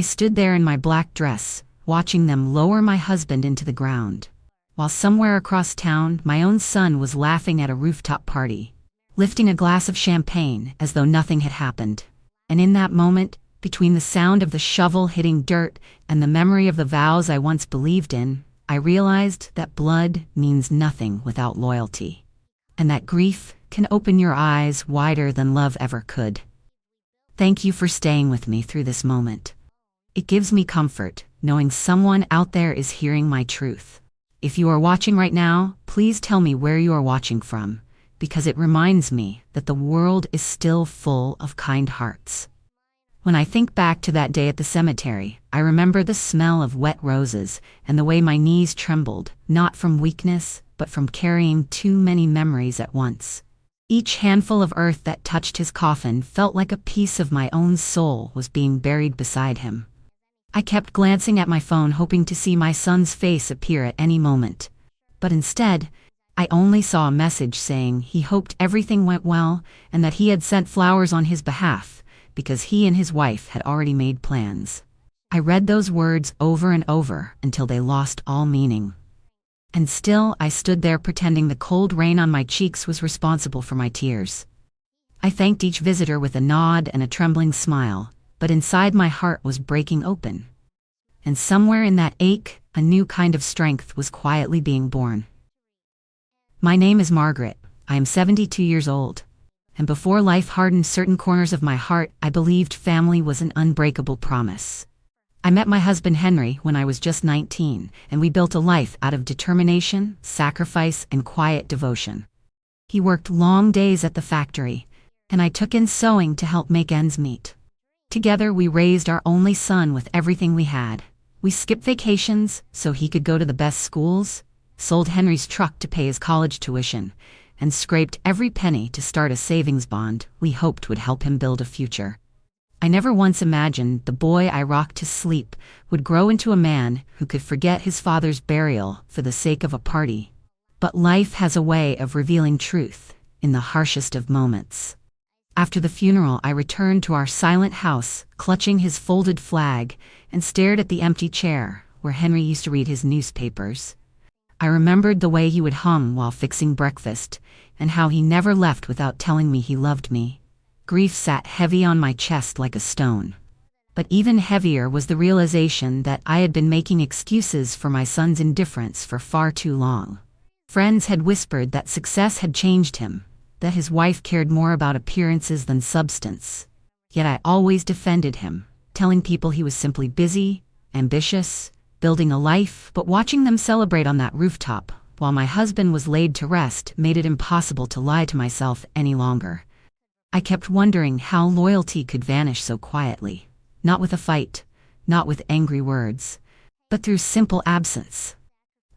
I stood there in my black dress, watching them lower my husband into the ground, while somewhere across town my own son was laughing at a rooftop party, lifting a glass of champagne as though nothing had happened. And in that moment, between the sound of the shovel hitting dirt and the memory of the vows I once believed in, I realized that blood means nothing without loyalty, and that grief can open your eyes wider than love ever could. Thank you for staying with me through this moment. It gives me comfort, knowing someone out there is hearing my truth. If you are watching right now, please tell me where you are watching from, because it reminds me that the world is still full of kind hearts. When I think back to that day at the cemetery, I remember the smell of wet roses and the way my knees trembled, not from weakness, but from carrying too many memories at once. Each handful of earth that touched his coffin felt like a piece of my own soul was being buried beside him. I kept glancing at my phone hoping to see my son's face appear at any moment. But instead, I only saw a message saying he hoped everything went well and that he had sent flowers on his behalf, because he and his wife had already made plans. I read those words over and over until they lost all meaning. And still I stood there pretending the cold rain on my cheeks was responsible for my tears. I thanked each visitor with a nod and a trembling smile, but inside my heart was breaking open. And somewhere in that ache, a new kind of strength was quietly being born. My name is Margaret. I am 72 years old. And before life hardened certain corners of my heart, I believed family was an unbreakable promise. I met my husband Henry when I was just 19, and we built a life out of determination, sacrifice, and quiet devotion. He worked long days at the factory, and I took in sewing to help make ends meet. Together we raised our only son with everything we had. We skipped vacations so he could go to the best schools, sold Henry's truck to pay his college tuition, and scraped every penny to start a savings bond we hoped would help him build a future. I never once imagined the boy I rocked to sleep would grow into a man who could forget his father's burial for the sake of a party. But life has a way of revealing truth in the harshest of moments. After the funeral, I returned to our silent house, clutching his folded flag, and stared at the empty chair where Henry used to read his newspapers. I remembered the way he would hum while fixing breakfast, and how he never left without telling me he loved me. Grief sat heavy on my chest like a stone. But even heavier was the realization that I had been making excuses for my son's indifference for far too long. Friends had whispered that success had changed him, that his wife cared more about appearances than substance. Yet I always defended him, telling people he was simply busy, ambitious, building a life, but watching them celebrate on that rooftop while my husband was laid to rest made it impossible to lie to myself any longer. I kept wondering how loyalty could vanish so quietly, not with a fight, not with angry words, but through simple absence.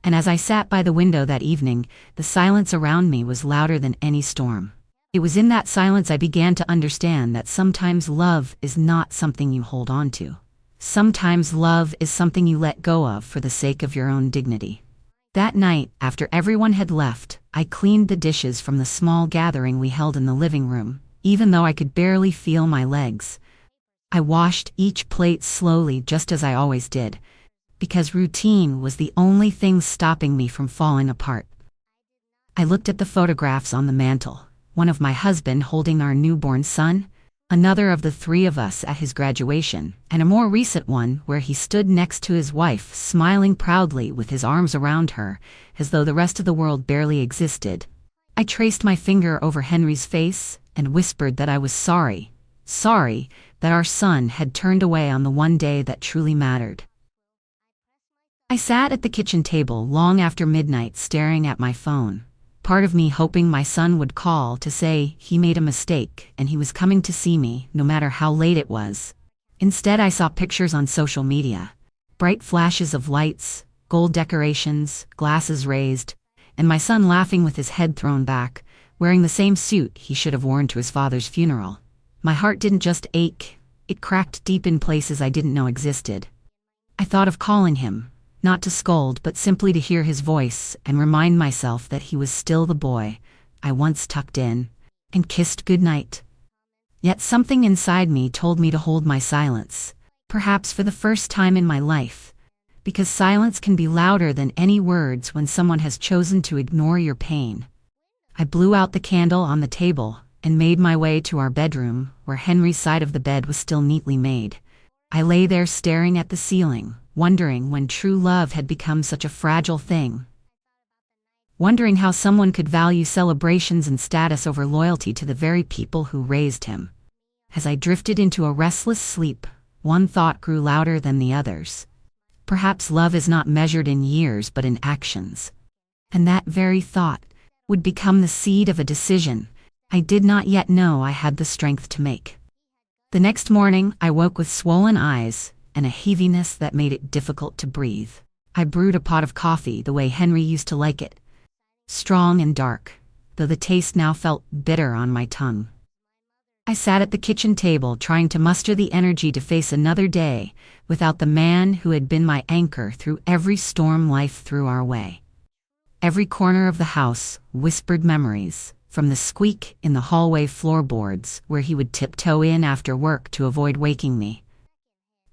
And as I sat by the window that evening, the silence around me was louder than any storm. It was in that silence I began to understand that sometimes love is not something you hold on to. Sometimes love is something you let go of for the sake of your own dignity. That night, after everyone had left, I cleaned the dishes from the small gathering we held in the living room, even though I could barely feel my legs. I washed each plate slowly, just as I always did, because routine was the only thing stopping me from falling apart. I looked at the photographs on the mantel, one of my husband holding our newborn son, another of the three of us at his graduation, and a more recent one where he stood next to his wife, smiling proudly with his arms around her, as though the rest of the world barely existed. I traced my finger over Henry's face and whispered that I was sorry that our son had turned away on the one day that truly mattered. I sat at the kitchen table long after midnight staring at my phone, part of me hoping my son would call to say he made a mistake and he was coming to see me no matter how late it was. Instead, I saw pictures on social media, bright flashes of lights, gold decorations, glasses raised, and my son laughing with his head thrown back, wearing the same suit he should have worn to his father's funeral. My heart didn't just ache, it cracked deep in places I didn't know existed. I thought of calling him, not to scold but simply to hear his voice and remind myself that he was still the boy I once tucked in and kissed goodnight. Yet something inside me told me to hold my silence, perhaps for the first time in my life, because silence can be louder than any words when someone has chosen to ignore your pain. I blew out the candle on the table and made my way to our bedroom, where Henry's side of the bed was still neatly made. I lay there staring at the ceiling, wondering when true love had become such a fragile thing. Wondering how someone could value celebrations and status over loyalty to the very people who raised him. As I drifted into a restless sleep, one thought grew louder than the others. Perhaps love is not measured in years but in actions. And that very thought would become the seed of a decision I did not yet know I had the strength to make. The next morning, I woke with swollen eyes and a heaviness that made it difficult to breathe. I brewed a pot of coffee the way Henry used to like it, strong and dark, though the taste now felt bitter on my tongue. I sat at the kitchen table trying to muster the energy to face another day without the man who had been my anchor through every storm life threw our way. Every corner of the house whispered memories, from the squeak in the hallway floorboards where he would tiptoe in after work to avoid waking me,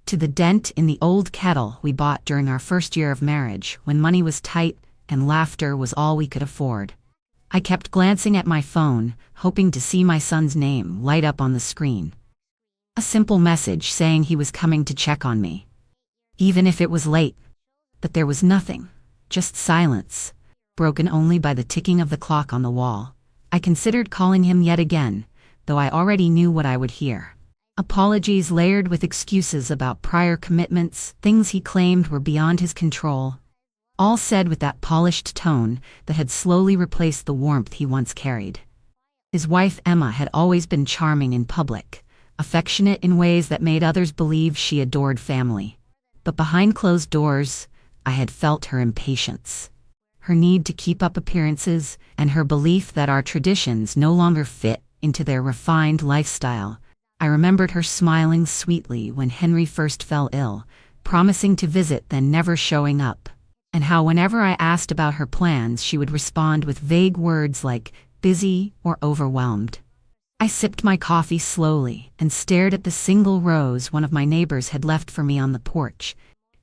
to the dent in the old kettle we bought during our first year of marriage when money was tight and laughter was all we could afford. I kept glancing at my phone, hoping to see my son's name light up on the screen. A simple message saying he was coming to check on me. Even if it was late. But there was nothing, just silence, broken only by the ticking of the clock on the wall. I considered calling him yet again, though I already knew what I would hear. Apologies layered with excuses about prior commitments, things he claimed were beyond his control, all said with that polished tone that had slowly replaced the warmth he once carried. His wife Emma had always been charming in public, affectionate in ways that made others believe she adored family. But behind closed doors, I had felt her impatience. Her need to keep up appearances, and her belief that our traditions no longer fit into their refined lifestyle. I remembered her smiling sweetly when Henry first fell ill, promising to visit then never showing up, and how whenever I asked about her plans she would respond with vague words like busy or overwhelmed. I sipped my coffee slowly and stared at the single rose one of my neighbors had left for me on the porch,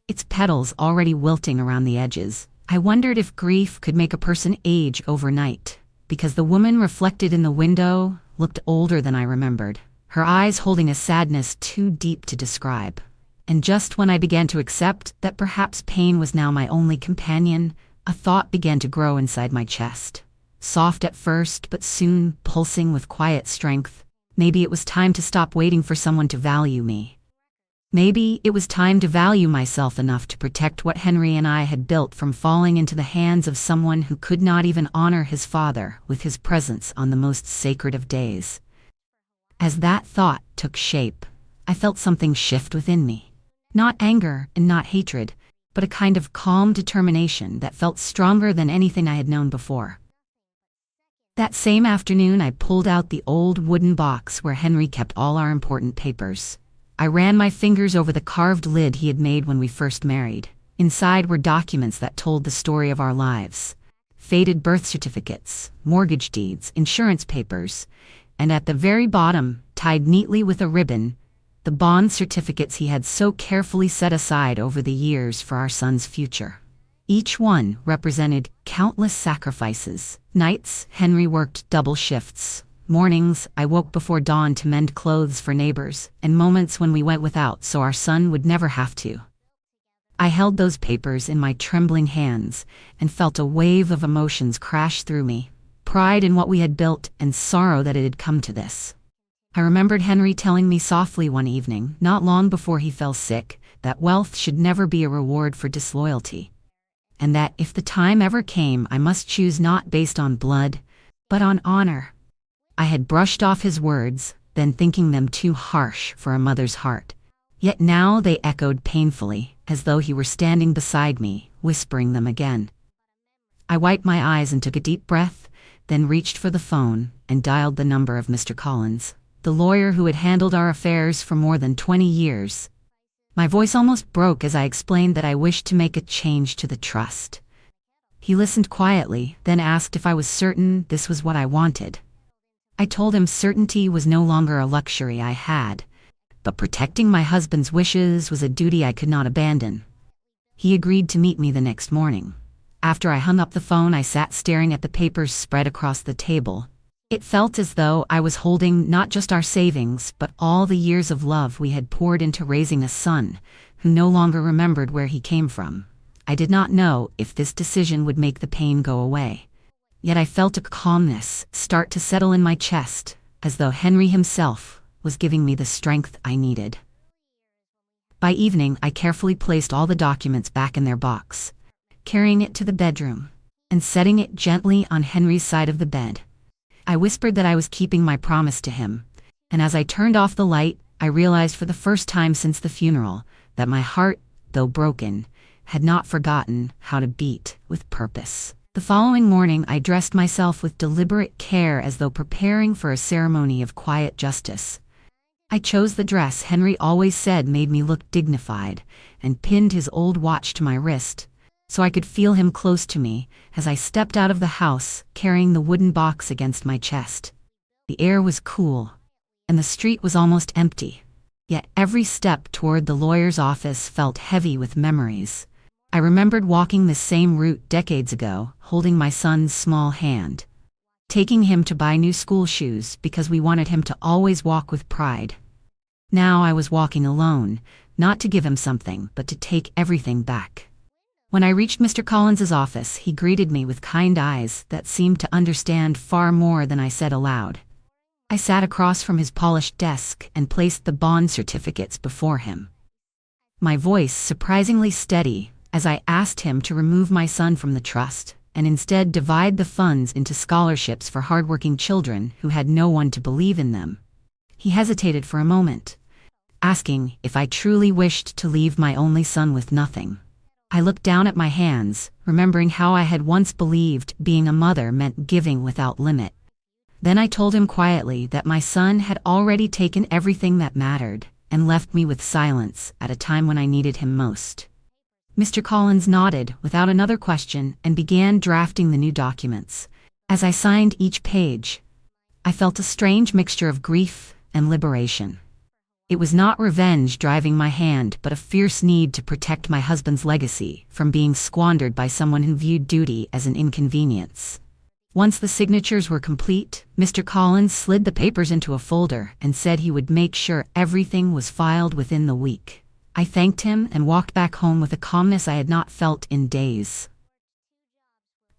its petals already wilting around the edges. I wondered if grief could make a person age overnight, because the woman reflected in the window looked older than I remembered, her eyes holding a sadness too deep to describe. And just when I began to accept that perhaps pain was now my only companion, a thought began to grow inside my chest. Soft at first, but soon pulsing with quiet strength. Maybe it was time to stop waiting for someone to value me. Maybe it was time to value myself enough to protect what Henry and I had built from falling into the hands of someone who could not even honor his father with his presence on the most sacred of days. As that thought took shape, I felt something shift within me. Not anger and not hatred, but a kind of calm determination that felt stronger than anything I had known before. That same afternoon, I pulled out the old wooden box where Henry kept all our important papers. I ran my fingers over the carved lid he had made when we first married. Inside were documents that told the story of our lives. Faded birth certificates, mortgage deeds, insurance papers, and at the very bottom, tied neatly with a ribbon, the bond certificates he had so carefully set aside over the years for our son's future. Each one represented countless sacrifices. Nights, Henry worked double shifts. Mornings, I woke before dawn to mend clothes for neighbors, and moments when we went without so our son would never have to. I held those papers in my trembling hands and felt a wave of emotions crash through me, pride in what we had built and sorrow that it had come to this. I remembered Henry telling me softly one evening, not long before he fell sick, that wealth should never be a reward for disloyalty, and that if the time ever came, I must choose not based on blood, but on honor. I had brushed off his words, then thinking them too harsh for a mother's heart. Yet now they echoed painfully, as though he were standing beside me, whispering them again. I wiped my eyes and took a deep breath, then reached for the phone and dialed the number of Mr. Collins, the lawyer who had handled our affairs for more than 20 years. My voice almost broke as I explained that I wished to make a change to the trust. He listened quietly, then asked if I was certain this was what I wanted. I told him certainty was no longer a luxury I had, but protecting my husband's wishes was a duty I could not abandon. He agreed to meet me the next morning. After I hung up the phone, I sat staring at the papers spread across the table. It felt as though I was holding not just our savings, but all the years of love we had poured into raising a son who no longer remembered where he came from. I did not know if this decision would make the pain go away. Yet I felt a calmness start to settle in my chest, as though Henry himself was giving me the strength I needed. By evening, I carefully placed all the documents back in their box, carrying it to the bedroom and setting it gently on Henry's side of the bed. I whispered that I was keeping my promise to him, and as I turned off the light, I realized for the first time since the funeral that my heart, though broken, had not forgotten how to beat with purpose. The following morning, I dressed myself with deliberate care as though preparing for a ceremony of quiet justice. I chose the dress Henry always said made me look dignified, and pinned his old watch to my wrist, so I could feel him close to me as I stepped out of the house, carrying the wooden box against my chest. The air was cool, and the street was almost empty, yet every step toward the lawyer's office felt heavy with memories. I remembered walking this same route decades ago, holding my son's small hand, taking him to buy new school shoes because we wanted him to always walk with pride. Now I was walking alone, not to give him something, but to take everything back. When I reached Mr. Collins's office, he greeted me with kind eyes that seemed to understand far more than I said aloud. I sat across from his polished desk and placed the bond certificates before him, my voice surprisingly steady as I asked him to remove my son from the trust and instead divide the funds into scholarships for hardworking children who had no one to believe in them. He hesitated for a moment, asking if I truly wished to leave my only son with nothing. I looked down at my hands, remembering how I had once believed being a mother meant giving without limit. Then I told him quietly that my son had already taken everything that mattered and left me with silence at a time when I needed him most. Mr. Collins nodded without another question and began drafting the new documents. As I signed each page, I felt a strange mixture of grief and liberation. It was not revenge driving my hand, but a fierce need to protect my husband's legacy from being squandered by someone who viewed duty as an inconvenience. Once the signatures were complete, Mr. Collins slid the papers into a folder and said he would make sure everything was filed within the week. I thanked him and walked back home with a calmness I had not felt in days.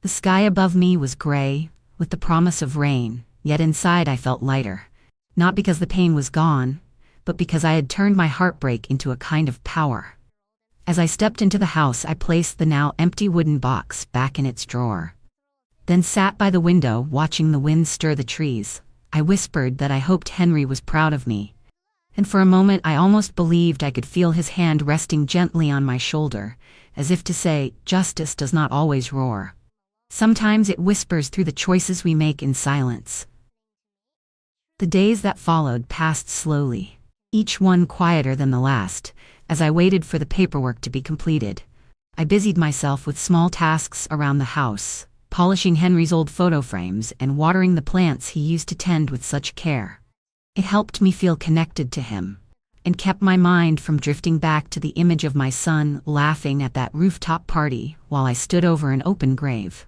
The sky above me was gray, with the promise of rain, yet inside I felt lighter, not because the pain was gone, but because I had turned my heartbreak into a kind of power. As I stepped into the house, I placed the now empty wooden box back in its drawer, then sat by the window watching the wind stir the trees. I whispered that I hoped Henry was proud of me, and for a moment I almost believed I could feel his hand resting gently on my shoulder, as if to say, justice does not always roar. Sometimes it whispers through the choices we make in silence. The days that followed passed slowly, each one quieter than the last, as I waited for the paperwork to be completed. I busied myself with small tasks around the house, polishing Henry's old photo frames and watering the plants he used to tend with such care. It helped me feel connected to him, and kept my mind from drifting back to the image of my son laughing at that rooftop party while I stood over an open grave.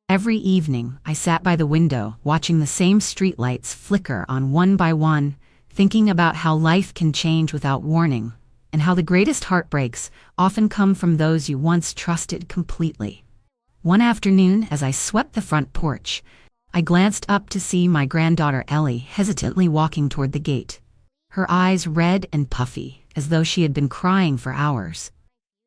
Every evening, I sat by the window, watching the same streetlights flicker on one by one, thinking about how life can change without warning, and how the greatest heartbreaks often come from those you once trusted completely. One afternoon, as I swept the front porch, I glanced up to see my granddaughter Ellie hesitantly walking toward the gate, her eyes red and puffy, as though she had been crying for hours.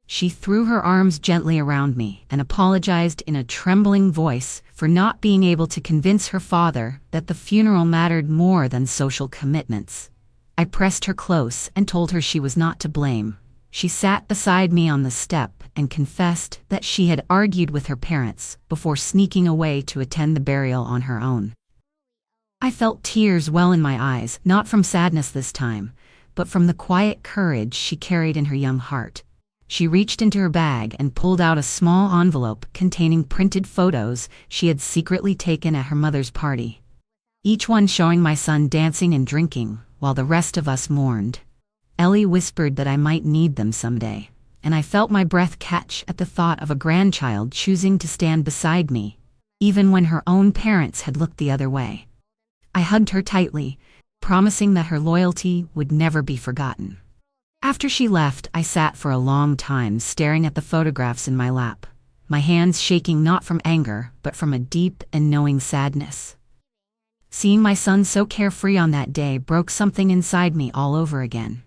She threw her arms gently around me and apologized in a trembling voice for not being able to convince her father that the funeral mattered more than social commitments. I pressed her close and told her she was not to blame. She sat beside me on the step and confessed that she had argued with her parents before sneaking away to attend the burial on her own. I felt tears well in my eyes, not from sadness this time, but from the quiet courage she carried in her young heart. She reached into her bag and pulled out a small envelope containing printed photos she had secretly taken at her mother's party, each one showing my son dancing and drinking, while the rest of us mourned. Ellie whispered that I might need them someday, and I felt my breath catch at the thought of a grandchild choosing to stand beside me, even when her own parents had looked the other way. I hugged her tightly, promising that her loyalty would never be forgotten. After she left, I sat for a long time staring at the photographs in my lap, my hands shaking not from anger, but from a deep and knowing sadness. Seeing my son so carefree on that day broke something inside me all over again.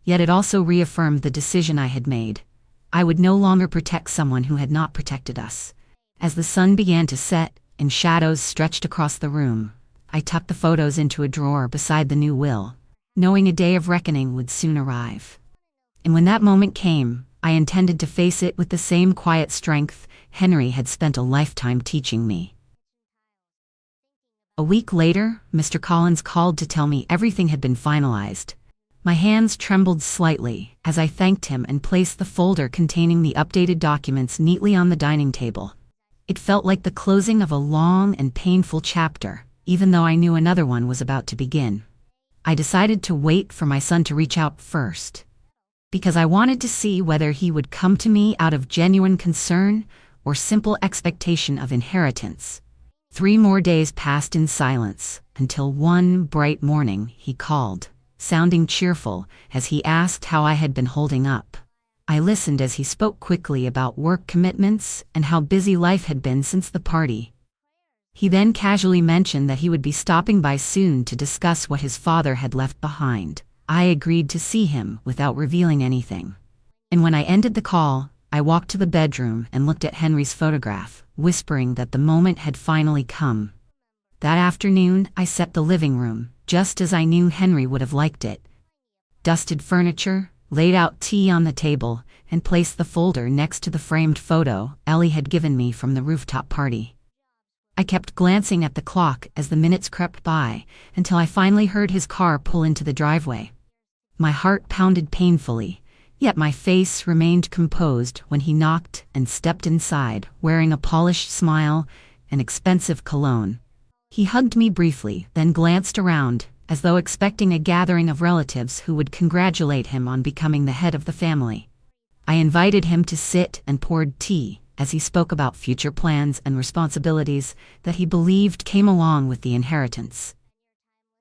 Yet it also reaffirmed the decision I had made. I would no longer protect someone who had not protected us. As the sun began to set and shadows stretched across the room, I tucked the photos into a drawer beside the new will, knowing a day of reckoning would soon arrive. And when that moment came, I intended to face it with the same quiet strength Henry had spent a lifetime teaching me. A week later, Mr. Collins called to tell me everything had been finalized. My hands trembled slightly as I thanked him and placed the folder containing the updated documents neatly on the dining table. It felt like the closing of a long and painful chapter, even though I knew another one was about to begin. I decided to wait for my son to reach out first, because I wanted to see whether he would come to me out of genuine concern or simple expectation of inheritance. 3 more days passed in silence, until one bright morning he called, sounding cheerful as he asked how I had been holding up. I listened as he spoke quickly about work commitments and how busy life had been since the party. He then casually mentioned that he would be stopping by soon to discuss what his father had left behind. I agreed to see him without revealing anything. And when I ended the call, I walked to the bedroom and looked at Henry's photograph, whispering that the moment had finally come. That afternoon, I set the living room, just as I knew Henry would have liked it. Dusted furniture, laid out tea on the table, and placed the folder next to the framed photo Ellie had given me from the rooftop party. I kept glancing at the clock as the minutes crept by, until I finally heard his car pull into the driveway. My heart pounded painfully, yet my face remained composed when he knocked and stepped inside, wearing a polished smile and expensive cologne. He hugged me briefly, then glanced around, as though expecting a gathering of relatives who would congratulate him on becoming the head of the family. I invited him to sit and poured tea, as he spoke about future plans and responsibilities that he believed came along with the inheritance.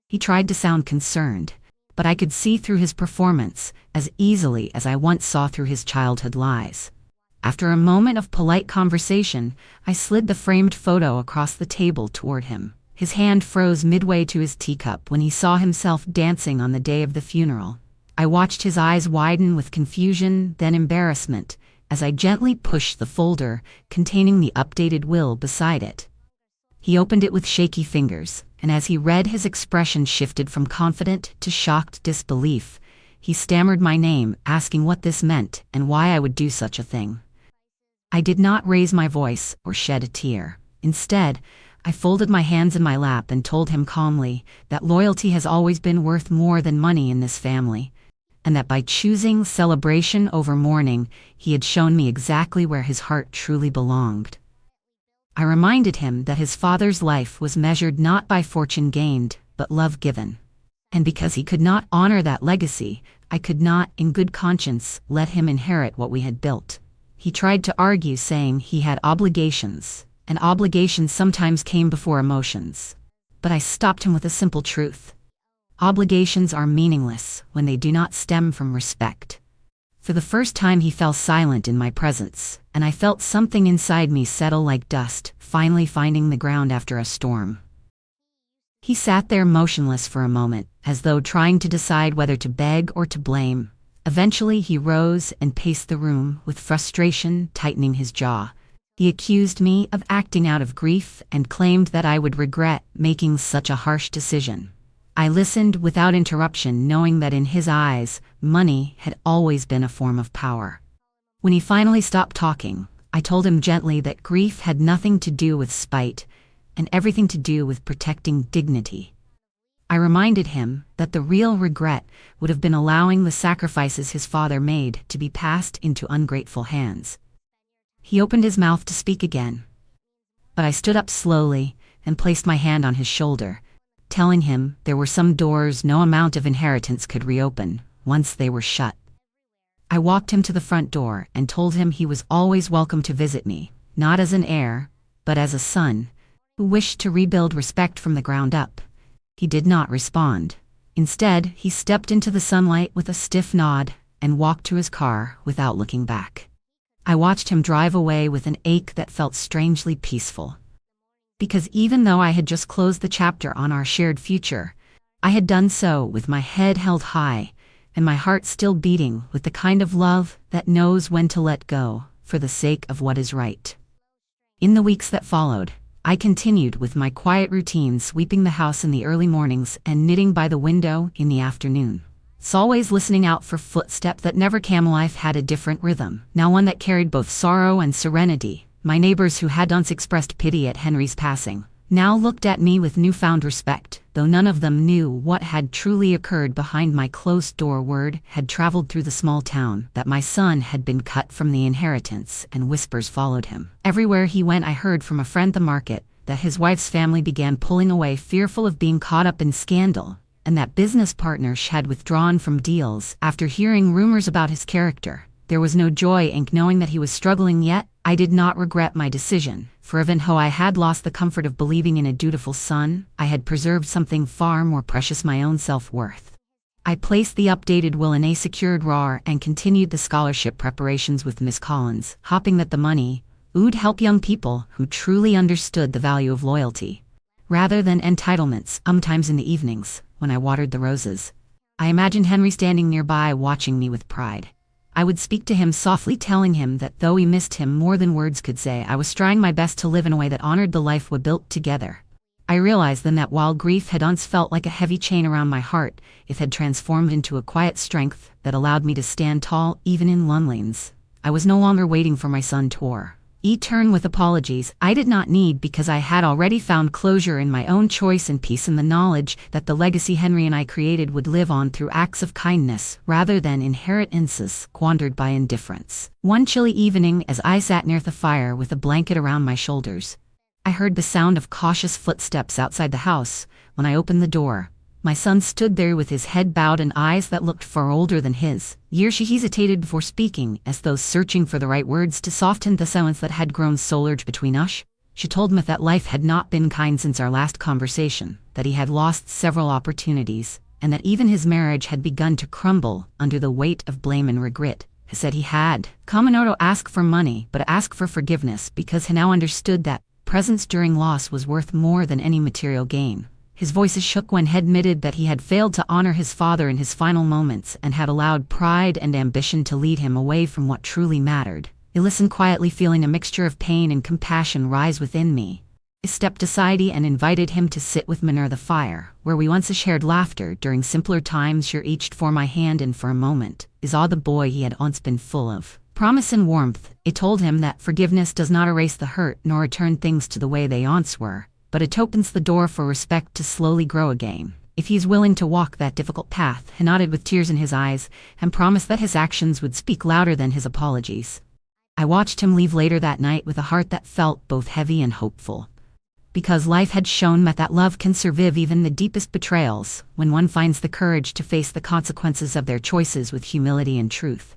He tried to sound concerned, but I could see through his performance as easily as I once saw through his childhood lies. After a moment of polite conversation, I slid the framed photo across the table toward him. His hand froze midway to his teacup when he saw himself dancing on the day of the funeral. I watched his eyes widen with confusion, then embarrassment, as I gently pushed the folder containing the updated will beside it. He opened it with shaky fingers, and as he read, his expression shifted from confident to shocked disbelief. He stammered my name, asking what this meant and why I would do such a thing. I did not raise my voice or shed a tear. Instead, I folded my hands in my lap and told him calmly that loyalty has always been worth more than money in this family, and that by choosing celebration over mourning, he had shown me exactly where his heart truly belonged. I reminded him that his father's life was measured not by fortune gained, but love given. And because he could not honor that legacy, I could not, in good conscience, let him inherit what we had built. He tried to argue, saying he had obligations, and obligations sometimes came before emotions. But I stopped him with a simple truth. Obligations are meaningless when they do not stem from respect. For the first time he fell silent in my presence, and I felt something inside me settle like dust, finally finding the ground after a storm. He sat there motionless for a moment, as though trying to decide whether to beg or to blame. Eventually he rose and paced the room, with frustration tightening his jaw. He accused me of acting out of grief and claimed that I would regret making such a harsh decision. I listened without interruption, knowing that in his eyes, money had always been a form of power. When he finally stopped talking, I told him gently that grief had nothing to do with spite and everything to do with protecting dignity. I reminded him that the real regret would have been allowing the sacrifices his father made to be passed into ungrateful hands. He opened his mouth to speak again, but I stood up slowly and placed my hand on his shoulder, telling him there were some doors no amount of inheritance could reopen once they were shut. I walked him to the front door and told him he was always welcome to visit me, not as an heir, but as a son who wished to rebuild respect from the ground up. He did not respond. Instead, he stepped into the sunlight with a stiff nod and walked to his car without looking back. I watched him drive away with an ache that felt strangely peaceful. Because even though I had just closed the chapter on our shared future, I had done so with my head held high and my heart still beating with the kind of love that knows when to let go for the sake of what is right. In the weeks that followed, I continued with my quiet routine, sweeping the house in the early mornings and knitting by the window in the afternoon. Always listening out for footsteps that never came. Life had a different rhythm, now one that carried both sorrow and serenity. My neighbors who had once expressed pity at Henry's passing now looked at me with newfound respect, though none of them knew what had truly occurred behind my closed-door. Word had traveled through the small town that my son had been cut from the inheritance, and whispers followed him. Everywhere he went, I heard from a friend at the market that his wife's family began pulling away, fearful of being caught up in scandal, and that business partners had withdrawn from deals after hearing rumors about his character. There was no joy in knowing that he was struggling, yet I did not regret my decision, for even though I had lost the comfort of believing in a dutiful son, I had preserved something far more precious: my own self-worth. I placed the updated will in a secured drawer and continued the scholarship preparations with Miss Collins, hoping that the money would help young people who truly understood the value of loyalty, rather than entitlements. Sometimes in the evenings, when I watered the roses, I imagined Henry standing nearby watching me with pride. I would speak to him softly, telling him that though we missed him more than words could say, I was trying my best to live in a way that honored the life we built together. I realized then that while grief had once felt like a heavy chain around my heart, it had transformed into a quiet strength that allowed me to stand tall even in loneliness. I was no longer waiting for my son to return with apologies I did not need, because I had already found closure in my own choice and peace in the knowledge that the legacy Henry and I created would live on through acts of kindness rather than inheritances squandered by indifference. One chilly evening, as I sat near the fire with a blanket around my shoulders, I heard the sound of cautious footsteps outside the house. When I opened the door, my son stood there with his head bowed and eyes that looked far older than his. She hesitated before speaking, as though searching for the right words to soften the silence that had grown so large between us. She told me that life had not been kind since our last conversation, that he had lost several opportunities, and that even his marriage had begun to crumble under the weight of blame and regret. He said he had come not to ask for money, but to ask for forgiveness, because he now understood that presence during loss was worth more than any material gain. His voice shook when he admitted that he had failed to honor his father in his final moments and had allowed pride and ambition to lead him away from what truly mattered. I listened quietly, feeling a mixture of pain and compassion rise within me. I stepped aside and invited him to sit with me near the fire, where we once shared laughter during simpler times. She reached for my hand, and for a moment, I saw the boy he had once been, full of promise and warmth. I told him that forgiveness does not erase the hurt nor return things to the way they once were, but it opens the door for respect to slowly grow again, if he is willing to walk that difficult path. He nodded with tears in his eyes and promised that his actions would speak louder than his apologies. I watched him leave later that night with a heart that felt both heavy and hopeful, because life had shown me that love can survive even the deepest betrayals when one finds the courage to face the consequences of their choices with humility and truth.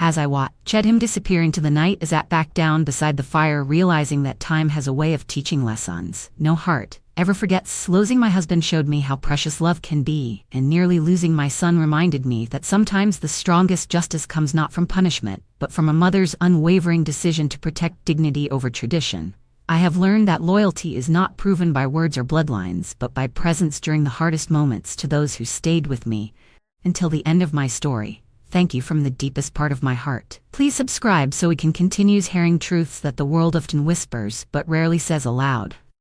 As I watched him disappear into the night, I sat back down beside the fire, realizing that time has a way of teaching lessons no heart ever forgets. Losing my husband showed me how precious love can be, and nearly losing my son reminded me that sometimes the strongest justice comes not from punishment, but from a mother's unwavering decision to protect dignity over tradition. I have learned that loyalty is not proven by words or bloodlines, but by presence during the hardest moments. To those who stayed with me until the end of my story, thank you from the deepest part of my heart. Please subscribe so we can continue hearing truths that the world often whispers but rarely says aloud.